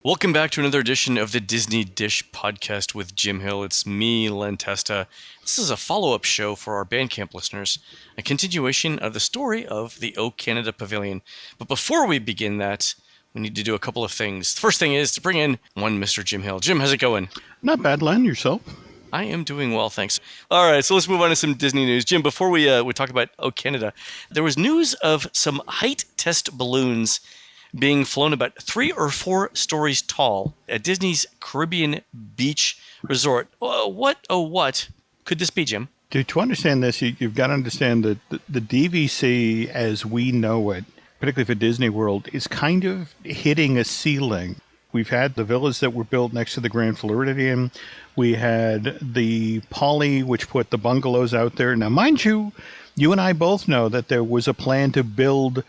Welcome back to another edition of the Disney Dish podcast with Jim Hill. It's me, Len Testa. This is a follow-up show for our Bandcamp listeners, a continuation of the story of the O Canada Pavilion. But before we begin that, we need to do a couple of things. The first thing is to bring in one Mr. Jim Hill. Jim, how's it going? Not bad, Len. Yourself? I am doing well, thanks. All right, so let's move on to some Disney news. Jim, before we talk about O Canada, there was news of some height test balloons being flown about 3 or 4 stories tall at Disney's Caribbean Beach Resort. What could this be, Jim? To understand this, you've got to understand that the DVC as we know it, particularly for Disney World, is kind of hitting a ceiling. We've had the villas that were built next to the Grand Floridian. We had the Poly, which put the bungalows out there. Now, mind you, you and I both know that there was a plan to build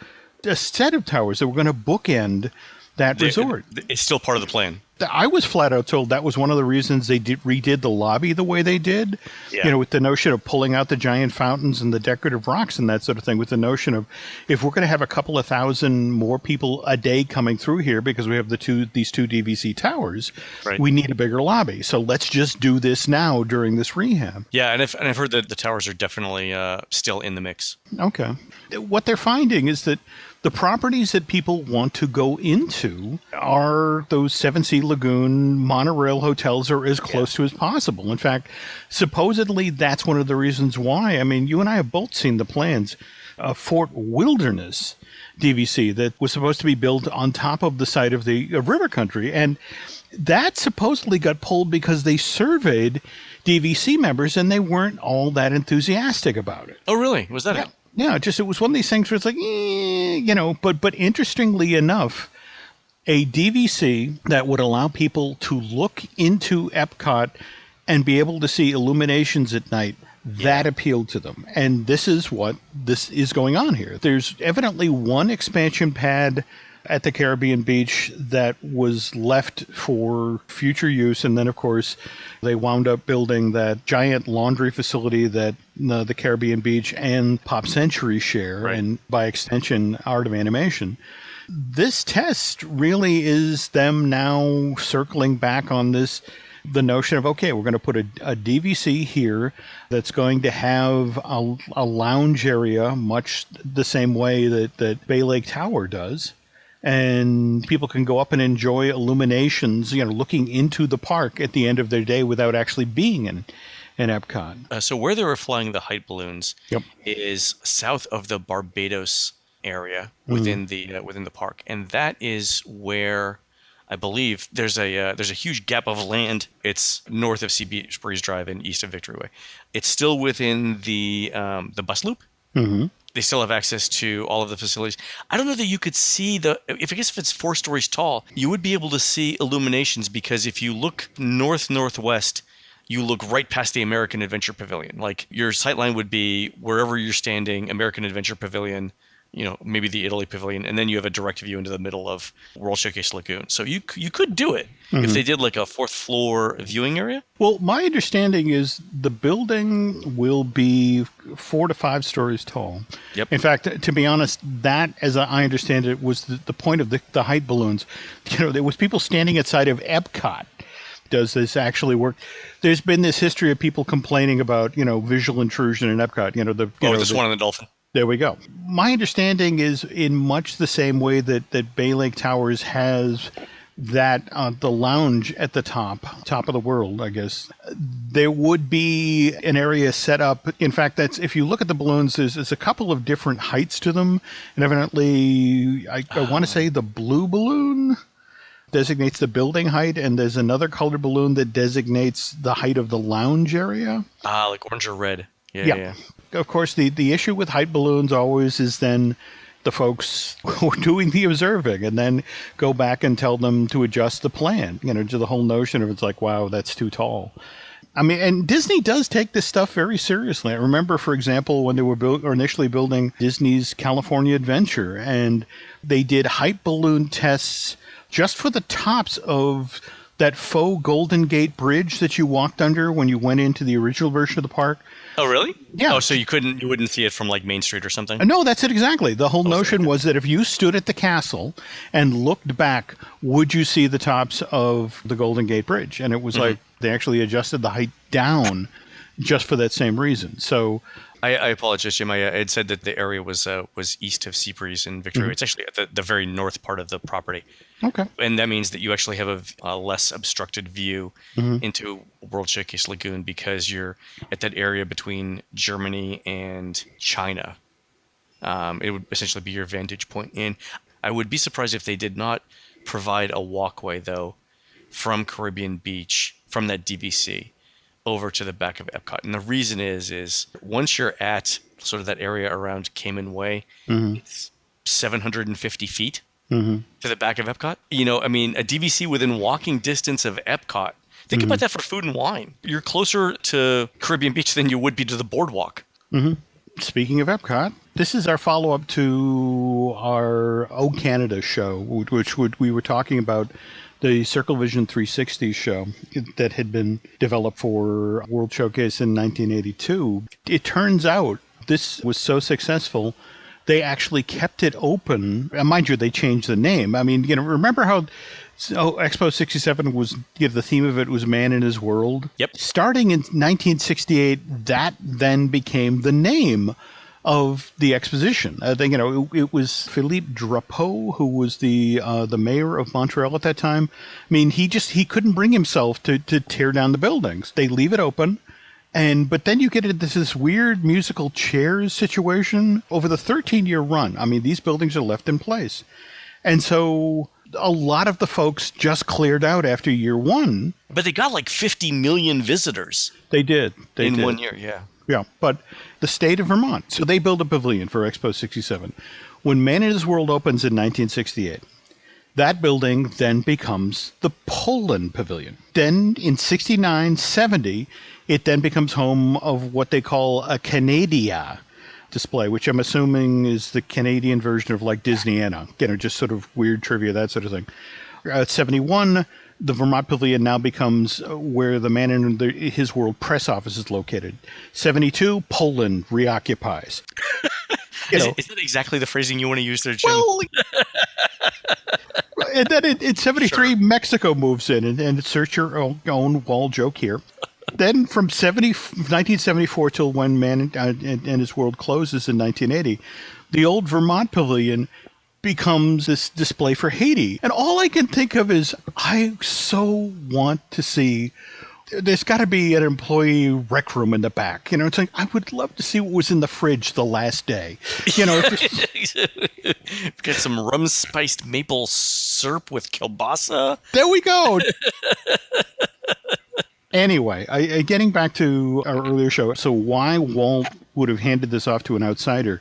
a set of towers that were going to bookend that resort. It's still part of the plan. I was flat out told that was one of the reasons they redid the lobby the way they did. Yeah. You know, with the notion of pulling out the giant fountains and the decorative rocks and that sort of thing, with the notion of if we're going to have a couple of thousand more people a day coming through here because we have these two DVC towers, right, we need a bigger lobby. So let's just do this now during this rehab. Yeah, and I've heard that the towers are definitely still in the mix. Okay. What they're finding is that the properties that people want to go into are those Seven Sea Lagoon monorail hotels are as close to as possible. In fact, supposedly that's one of the reasons why. I mean, you and I have both seen the plans. Fort Wilderness DVC that was supposed to be built on top of the site of the river country. And that supposedly got pulled because they surveyed DVC members and they weren't all that enthusiastic about it. Oh, really? Was that it? Yeah, it was one of these things where it's like, but interestingly enough, a DVC that would allow people to look into Epcot and be able to see illuminations at night, that appealed to them. And this is going on here. There's evidently one expansion pad at the Caribbean Beach that was left for future use. And then, of course, they wound up building that giant laundry facility that the Caribbean Beach and Pop Century share, right, and by extension, Art of Animation. This test really is them now circling back on the notion of, okay, we're going to put a DVC here that's going to have a lounge area, much the same way that Bay Lake Tower does. And people can go up and enjoy illuminations, looking into the park at the end of their day without actually being in Epcot. So where they were flying the height balloons is south of the Barbados area within the park, and that is where I believe there's a huge gap of land. It's north of Sea Beach Breeze Drive and east of Victory Way. It's still within the bus loop. Mm-hmm. They still have access to all of the facilities. I don't know that you could see if it's 4 stories tall, you would be able to see illuminations, because if you look northwest, you look right past the American Adventure Pavilion. Like, your sightline would be wherever you're standing, American Adventure Pavilion, maybe the Italy Pavilion, and then you have a direct view into the middle of World Showcase Lagoon. So you could do it if they did like a 4th floor viewing area. Well, my understanding is the building will be 4 to 5 stories tall. Yep. In fact, to be honest, that, as I understand it, was the point of the height balloons. There was people standing outside of Epcot. Does this actually work? There's been this history of people complaining about, visual intrusion in Epcot. The Swan and the Dolphin. There we go. My understanding is in much the same way that Bay Lake Towers has that the lounge at the top of the world, I guess, there would be an area set up. In fact, if you look at the balloons, there's a couple of different heights to them. And evidently, I want to say the blue balloon designates the building height, and there's another colored balloon that designates the height of the lounge area. Like orange or red. Yeah. Of course, the issue with height balloons always is then the folks who are doing the observing and then go back and tell them to adjust the plan, to the whole notion of it's like, wow, that's too tall. I mean, and Disney does take this stuff very seriously. I remember, for example, when they were initially building Disney's California Adventure, and they did height balloon tests just for the tops of that faux Golden Gate Bridge that you walked under when you went into the original version of the park. Oh, really? Yeah. Oh, so you wouldn't see it from like Main Street or something? No, that's it exactly. The whole Oh, so, notion okay. was that if you stood at the castle and looked back, would you see the tops of the Golden Gate Bridge? And it was like they actually adjusted the height down just for that same reason. So, I apologize, Jim. I had said that the area was east of Seabreeze in Victoria. It's actually at the very north part of the property. okay. And that means that you actually have a less obstructed view into World Showcase Lagoon because you're at that area between Germany and China. It would essentially be your vantage point in. I would be surprised if they did not provide a walkway, though, from Caribbean Beach, from that DVC, over to the back of Epcot. And the reason is once you're at sort of that area around Cayman Way, it's 750 feet to the back of Epcot. You know, I mean, a DVC within walking distance of Epcot. Think about that for food and wine. You're closer to Caribbean Beach than you would be to the boardwalk. Speaking of Epcot, this is our follow-up to our O Canada show, which we were talking about the Circle Vision 360 show that had been developed for World Showcase in 1982. It turns out this was so successful, they actually kept it open. And mind you, they changed the name. I mean, remember how Expo 67 was, the theme of it was Man in His World? Yep. Starting in 1968, that then became the name of the exposition. I think, it was Philippe Drapeau, who was the mayor of Montreal at that time. I mean, he couldn't bring himself to tear down the buildings. They leave it open. But then you get into this weird musical chairs situation over the 13-year run. I mean, these buildings are left in place. And so a lot of the folks just cleared out after year one. But they got like 50 million visitors. They did. In 1 year, yeah. Yeah, but the state of Vermont. So they build a pavilion for Expo 67. When Man in His World opens in 1968, that building then becomes the Poland Pavilion. Then in 69, 70, it then becomes home of what they call a Canadia display, which I'm assuming is the Canadian version of like Disneyana. Just sort of weird trivia, that sort of thing. At 71, the Vermont Pavilion now becomes where the Man in His World press office is located. 72, Poland reoccupies. Is that exactly the phrasing you want to use there, Jim? Well, and then in 73, sure. Mexico moves in, and insert your own wall joke here. Then from 1974 till when Man and His World closes in 1980, the old Vermont Pavilion becomes this display for Haiti. And all I can think of is, I so want to see, there's got to be an employee rec room in the back. It's like, I would love to see what was in the fridge the last day. Got some rum-spiced maple syrup with kielbasa. There we go. Anyway, getting back to our earlier show, so why Walt would have handed this off to an outsider,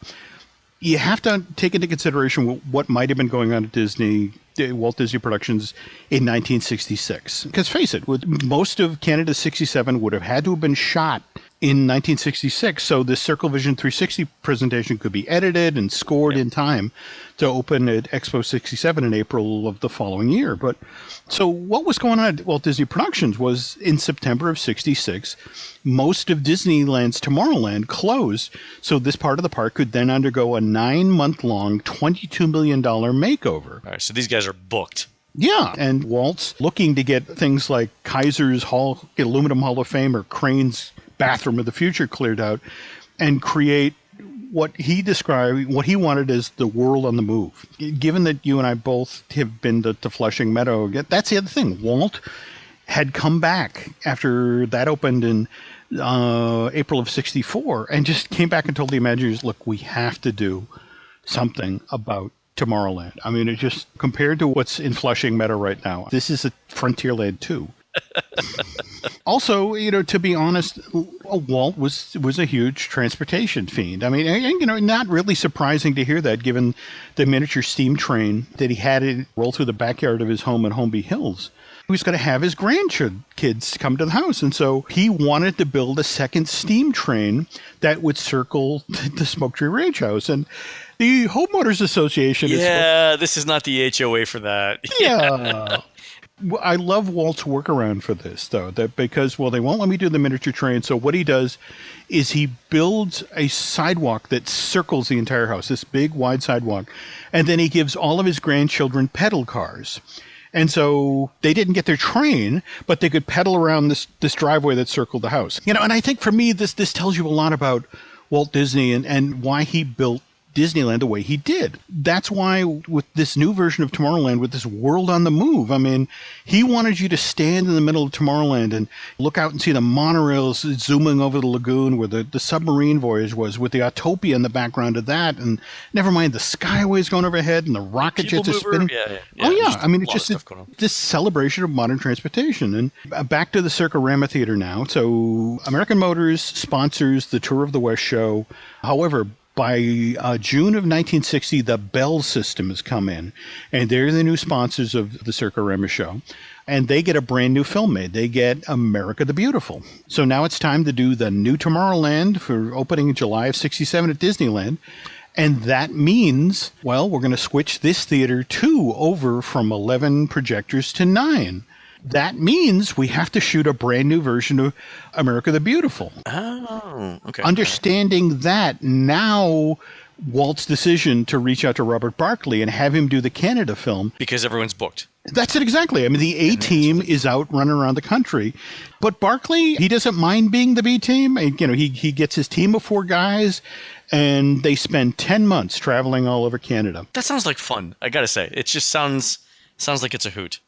you have to take into consideration what might have been going on at Disney, Walt Disney Productions in 1966. Because face it, most of Canada 67 would have had to have been shot in 1966, so this Circle Vision 360 presentation could be edited and scored in time to open at Expo 67 in April of the following year. But so what was going on at Walt Disney Productions was in September of 66, most of Disneyland's Tomorrowland closed, so this part of the park could then undergo a 9-month-long, $22 million makeover. All right, so these guys are booked. Yeah, and Walt's looking to get things like Kaiser's Aluminum Hall of Fame or Crane's Bathroom of the Future cleared out and create what he described, what he wanted as the world on the move. Given that you and I both have been to Flushing Meadow, that's the other thing. Walt had come back after that opened in April of 64 and just came back and told the Imagineers, look, we have to do something about Tomorrowland. I mean, it just, compared to what's in Flushing Meadow right now, this is a Frontierland 2. Also, to be honest, Walt was a huge transportation fiend. I mean, not really surprising to hear that, given the miniature steam train that he had it roll through the backyard of his home in Holmby Hills. He was going to have his grandkids come to the house, and so he wanted to build a second steam train that would circle the Smoke Tree Ranch house. And the Homeowners Association this is not the HOA for that. Yeah. I love Walt's workaround for this, though, that because, well, they won't let me do the miniature train. So what he does is he builds a sidewalk that circles the entire house, this big, wide sidewalk. And then he gives all of his grandchildren pedal cars. And so they didn't get their train, but they could pedal around this driveway that circled the house. And I think for me, this tells you a lot about Walt Disney and why he built Disneyland the way he did. That's why with this new version of Tomorrowland, with this world on the move, I mean, he wanted you to stand in the middle of Tomorrowland and look out and see the monorails zooming over the lagoon where the submarine voyage was, with the Autopia in the background of that, and never mind the skyways going overhead and the rocket jets are spinning. Yeah. Oh yeah, I mean, it's just going this celebration of modern transportation. And back to the Circa-Rama Theater now. So American Motors sponsors the Tour of the West show. However, by June of 1960, the Bell system has come in, and they're the new sponsors of the Circa-Rama show. And they get a brand new film made. They get America the Beautiful. So now it's time to do the new Tomorrowland for opening in July of 67 at Disneyland. And that means, well, we're going to switch this theater over from 11 projectors to 9. That means we have to shoot a brand new version of America the Beautiful. Oh, okay. Understanding that, now Walt's decision to reach out to Robert Barkley and have him do the Canada film. Because everyone's booked. That's it exactly. I mean, the A-team is out running around the country. But Barkley, he doesn't mind being the B-team. He gets his team of 4 guys, and they spend 10 months traveling all over Canada. That sounds like fun, I gotta say. It just sounds like it's a hoot.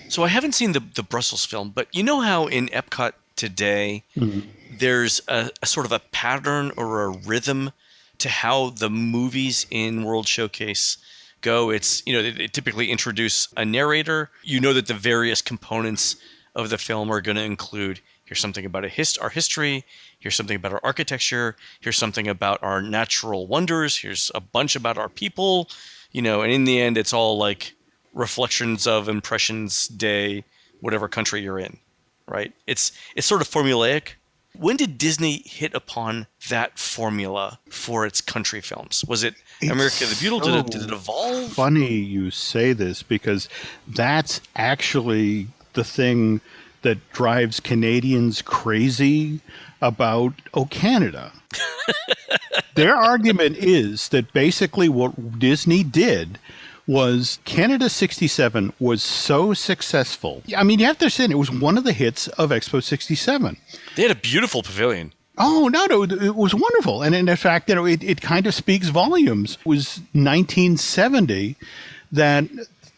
So I haven't seen the Brussels film, but you know how in Epcot today, there's a sort of a pattern or a rhythm to how the movies in World Showcase go. It's, they typically introduce a narrator. You know that the various components of the film are going to include, here's something about our history, here's something about our architecture, here's something about our natural wonders, here's a bunch about our people, and in the end, it's all like reflections of Impressions Day, whatever country you're in, right? It's sort of formulaic. When did Disney hit upon that formula for its country films? Was it America the Beautiful? Did it evolve? Funny you say this, because that's actually the thing that drives Canadians crazy about Canada. Their argument is that basically what Disney did was Canada 67 was so successful. I mean, you have to say it was one of the hits of Expo 67. They had a beautiful pavilion. Oh, no, it was wonderful. And in fact, it kind of speaks volumes. It was 1970 that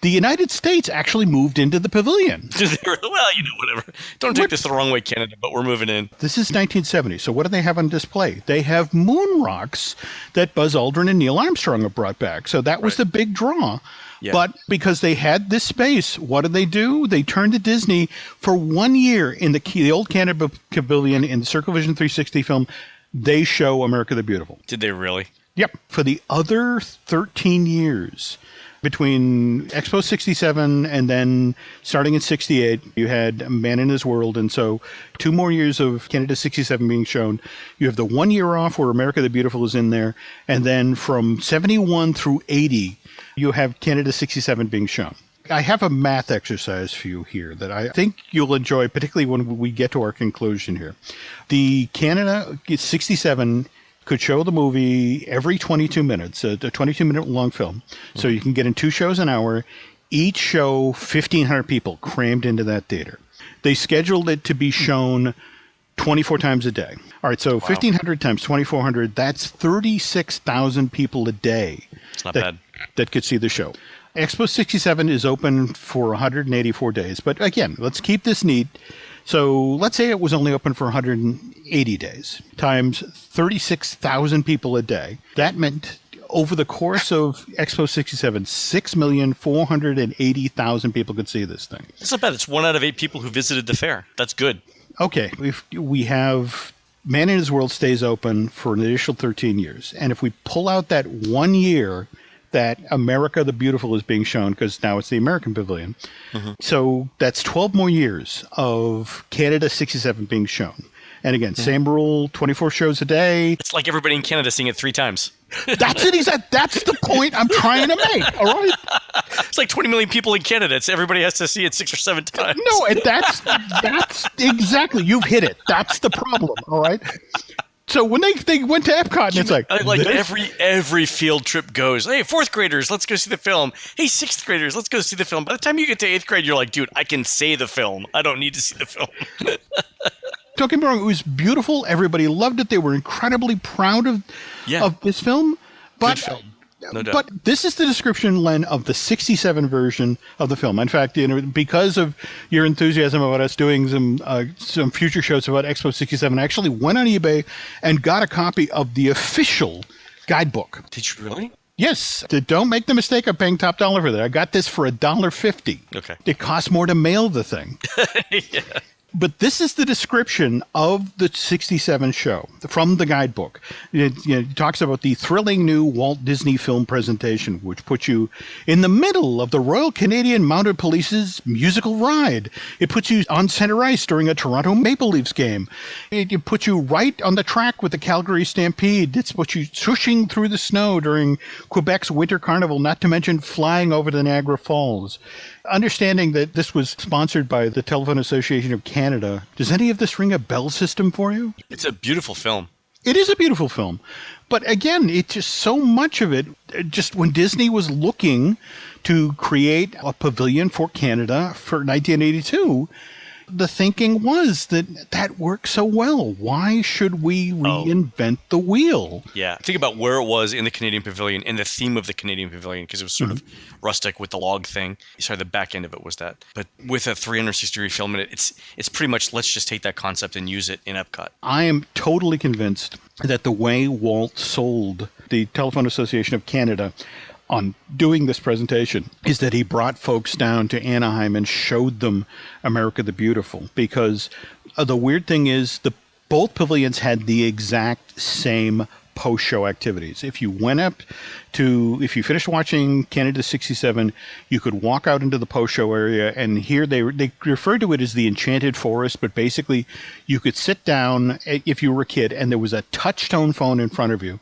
the United States actually moved into the pavilion. Well, whatever. Don't take this the wrong way, Canada, but we're moving in. This is 1970. So what do they have on display? They have moon rocks that Buzz Aldrin and Neil Armstrong have brought back. So that was the big draw. Yeah. But because they had this space, what did they do? They turned to Disney for 1 year in the old Canada Pavilion in the Circle Vision 360 film. They show America the Beautiful. Did they really? Yep. For the other 13 years between Expo 67 and then starting in 68, you had Man in His World. And so 2 more years of Canada 67 being shown. You have the 1 year off where America the Beautiful is in there. And then from 71 through 80, you have Canada 67 being shown. I have a math exercise for you here that I think you'll enjoy, particularly when we get to our conclusion here. The Canada 67 could show the movie every 22 minutes, a 22-minute long film. So you can get in 2 shows an hour. Each show, 1,500 people crammed into that theater. They scheduled it to be shown 24 times a day. All right, so 1,500 times 2,400, that's 36,000 people a day. It's not bad. That could see the show. Expo 67 is open for 184 days. But again, let's keep this neat. So let's say it was only open for 180 days times 36,000 people a day. That meant over the course of Expo 67, 6,480,000 people could see this thing. That's not bad. It's 1 out of 8 people who visited the fair. That's good. Okay. We have Man in His World stays open for an additional 13 years. And if we pull out that 1 year that America the Beautiful is being shown, because now it's the American Pavilion. So that's 12 more years of Canada 67 being shown. And again, same rule, 24 shows a day. It's like everybody in Canada seeing it 3 times. That's it. That's the point I'm trying to make. All right. It's like 20 million people in Canada. It's everybody has to see it 6 or 7 times. No, and that's exactly, you've hit it. That's the problem. All right. So when they went to Epcot, and it's like every field trip goes, hey, 4th graders, let's go see the film. Hey, 6th graders, let's go see the film. By the time you get to 8th grade, you're like, dude, I can say the film. I don't need to see the film. Don't get me wrong, it was beautiful. Everybody loved it. They were incredibly proud of this film. But, good film. No doubt. But this is the description, Len, of the 67 version of the film. In fact, because of your enthusiasm about us doing some future shows about Expo 67, I actually went on eBay and got a copy of the official guidebook. Did you really? Yes. Don't make the mistake of paying top dollar for that. I got this for $1.50. Okay. It costs more to mail the thing. Yeah. But this is the description of the 67 show from the guidebook. It talks about the thrilling new Walt Disney film presentation, which puts you in the middle of the Royal Canadian Mounted Police's musical ride. It puts you on center ice during a Toronto Maple Leafs game. It puts you right on the track with the Calgary Stampede. It's puts you swooshing through the snow during Quebec's Winter Carnival, not to mention flying over the Niagara Falls. Understanding that this was sponsored by the Telephone Association of Canada, does any of this ring a bell system for you? It's a beautiful film. It is a beautiful film. But again, it's just so much of it, just when Disney was looking to create a pavilion for Canada for 1982, the thinking was that worked so well. Why should we reinvent the wheel? Yeah. Think about where it was in the Canadian Pavilion and the theme of the Canadian Pavilion, because it was sort of rustic with the log thing. Sorry, the back end of it was that. But with a 360-degree film in it, it's pretty much let's just take that concept and use it in Epcot. I am totally convinced that the way Walt sold the Telephone Association of Canada on doing this presentation is that he brought folks down to Anaheim and showed them America the Beautiful, because the weird thing is both pavilions had the exact same post-show activities. If you finished watching Canada 67, you could walk out into the post-show area, and here they referred to it as the Enchanted Forest, but basically you could sit down if you were a kid and there was a touch-tone phone in front of you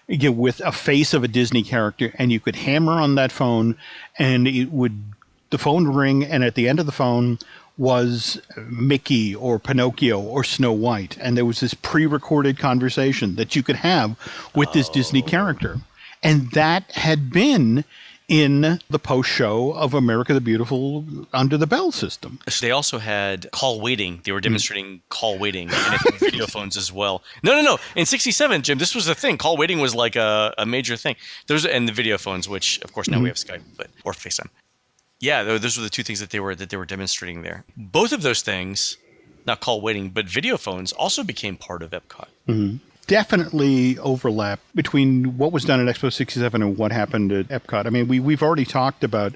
with a face of a Disney character, and you could hammer on that phone and the phone would ring, and at the end of the phone was Mickey or Pinocchio or Snow White, and there was this pre-recorded conversation that you could have with this Disney character. And that had been in the post-show of America the Beautiful under the Bell system. So they also had call waiting. They were demonstrating call waiting, and I think video phones as well. No. In 67, Jim, this was a thing. Call waiting was like a major thing. And the video phones, which, of course, now we have Skype or FaceTime. Yeah, those were the two things that they were demonstrating there. Both of those things, not call waiting, but video phones, also became part of Epcot. Mm-hmm. Definitely overlap between what was done at Expo 67 and what happened at Epcot. I mean, we've already talked about,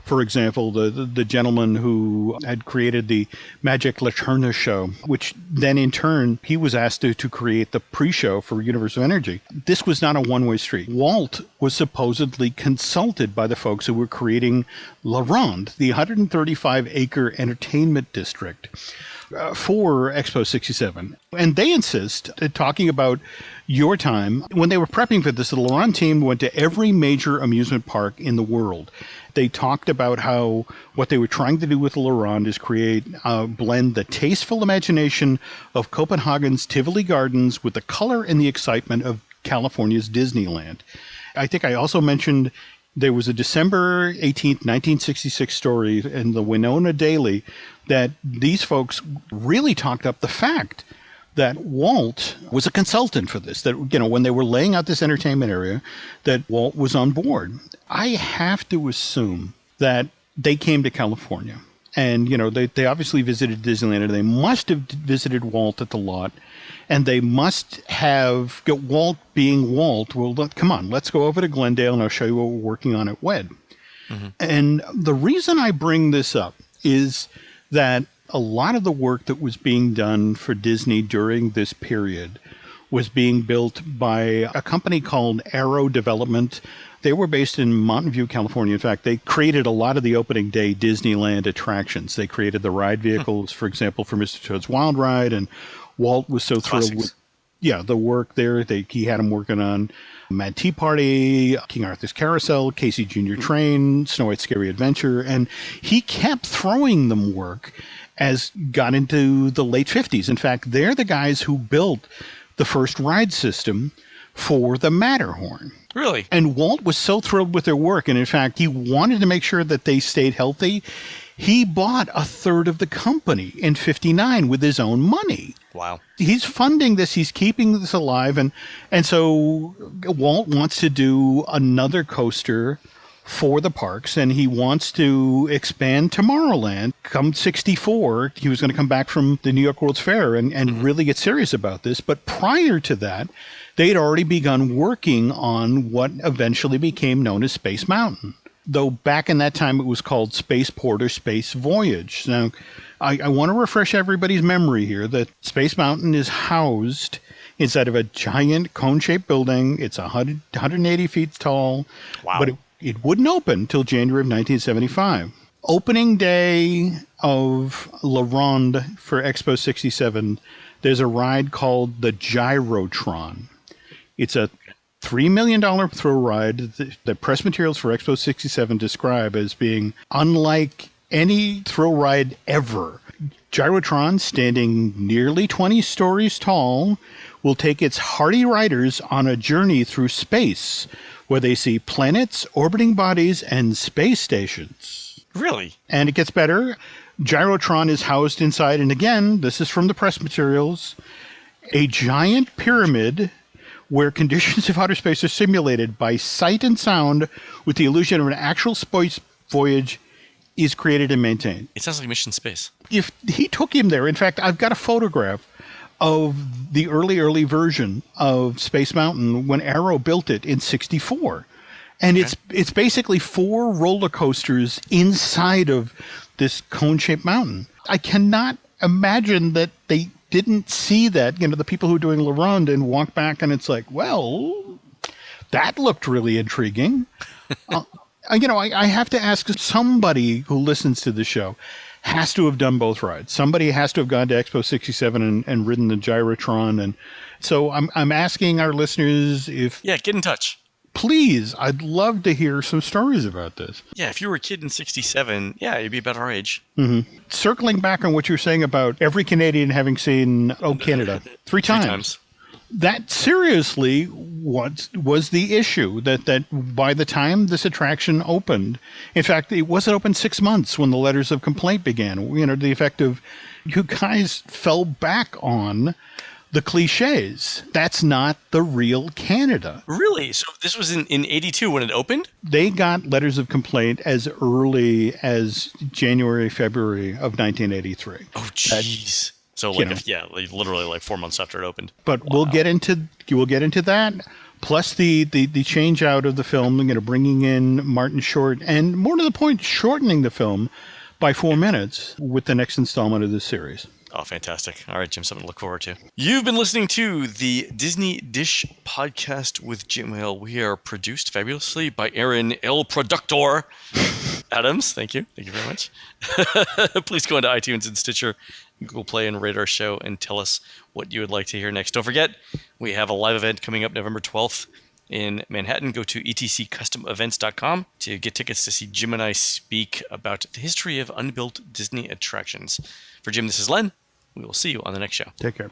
for example, the gentleman who had created the Magic Laterna show, which then in turn, he was asked to create the pre-show for Universe of Energy. This was not a one-way street. Walt was supposedly consulted by the folks who were creating La Ronde, the 135-acre entertainment district, for Expo 67. And they insist, talking about your time, when they were prepping for this, the La Ronde team went to every major amusement park in the world. They talked about how what they were trying to do with La Ronde is blend the tasteful imagination of Copenhagen's Tivoli Gardens with the color and the excitement of California's Disneyland. I think I also mentioned there was a December 18th, 1966 story in the Winona Daily that these folks really talked up the fact that Walt was a consultant for this, that, when they were laying out this entertainment area, that Walt was on board. I have to assume that they came to California and, they obviously visited Disneyland, and they must have visited Walt at the lot, and they must have got Walt being Walt. Well, come on, let's go over to Glendale and I'll show you what we're working on at WED. Mm-hmm. And the reason I bring this up is that a lot of the work that was being done for Disney during this period was being built by a company called Arrow Development. They were based in Mountain View, California. In fact, they created a lot of the opening day Disneyland attractions. They created the ride vehicles, for example, for Mr. Toad's Wild Ride and Walt was so thrilled with Classics. the work there. He had him working on Mad Tea Party, King Arthur's Carousel, Casey Jr. Train, Snow White's Scary Adventure, and he kept throwing them work as got into the late 50s. In fact, they're the guys who built the first ride system for the Matterhorn. Really? And Walt was so thrilled with their work, and in fact, he wanted to make sure that they stayed healthy. He bought a third of the company in 59 with his own money. Wow. He's funding this, he's keeping this alive, and so Walt wants to do another coaster for the parks, and he wants to expand Tomorrowland. Come 64, he was going to come back from the New York World's Fair and really get serious about this. But prior to that, they had already begun working on what eventually became known as Space Mountain. Though back in that time it was called Spaceport or Space Voyage. Now, I want to refresh everybody's memory here that Space Mountain is housed inside of a giant cone-shaped building. It's 180 feet tall, Wow. but it wouldn't open until January of 1975. Opening day of La Ronde for Expo 67, there's a ride called the Gyrotron. It's a $3 million thrill ride that press materials for Expo 67 describe as being unlike any thrill ride ever. Gyrotron, standing nearly 20 stories tall, will take its hardy riders on a journey through space where they see planets, orbiting bodies, and space stations. Really? And it gets better. Gyrotron is housed inside, and again, this is from the press materials, a giant pyramid where conditions of outer space are simulated by sight and sound with the illusion of an actual space voyage is created and maintained. It sounds like Mission Space. If he took him there, in fact, I've got a photograph of the early version of Space Mountain when Arrow built it in 64. And it's basically 4 roller coasters inside of this cone-shaped mountain. I cannot imagine that they didn't see that, the people who are doing La Ronde and walk back and it's like, well, that looked really intriguing. I have to ask somebody who listens to the show has to have done both rides. Somebody has to have gone to Expo 67 and ridden the Gyrotron. And so I'm asking our listeners if... Yeah, get in touch. Please, I'd love to hear some stories about this. Yeah, if you were a kid in 67, yeah, you'd be about our age. Mm-hmm. Circling back on what you're saying about every Canadian having seen Canada 3 times. That seriously was the issue, that by the time this attraction opened, in fact, it wasn't open 6 months when the letters of complaint began. The effect of, you guys fell back on the cliches. That's not the real Canada. Really? So this was in 82 when it opened? They got letters of complaint as early as January, February of 1983. Oh, jeez. So literally like 4 months after it opened. But we'll get into that. Plus the change out of the film, bringing in Martin Short, and more to the point, shortening the film by 4 minutes with the next installment of this series. Oh, fantastic. All right, Jim, something to look forward to. You've been listening to the Disney Dish Podcast with Jim Hill. We are produced fabulously by Aaron El Productor Adams. Thank you. Thank you very much. Please go into iTunes and Stitcher, Google Play, and rate our show and tell us what you would like to hear next. Don't forget, we have a live event coming up November 12th in Manhattan. Go to etccustomevents.com to get tickets to see Jim and I speak about the history of unbuilt Disney attractions. For Jim, this is Len. We will see you on the next show. Take care.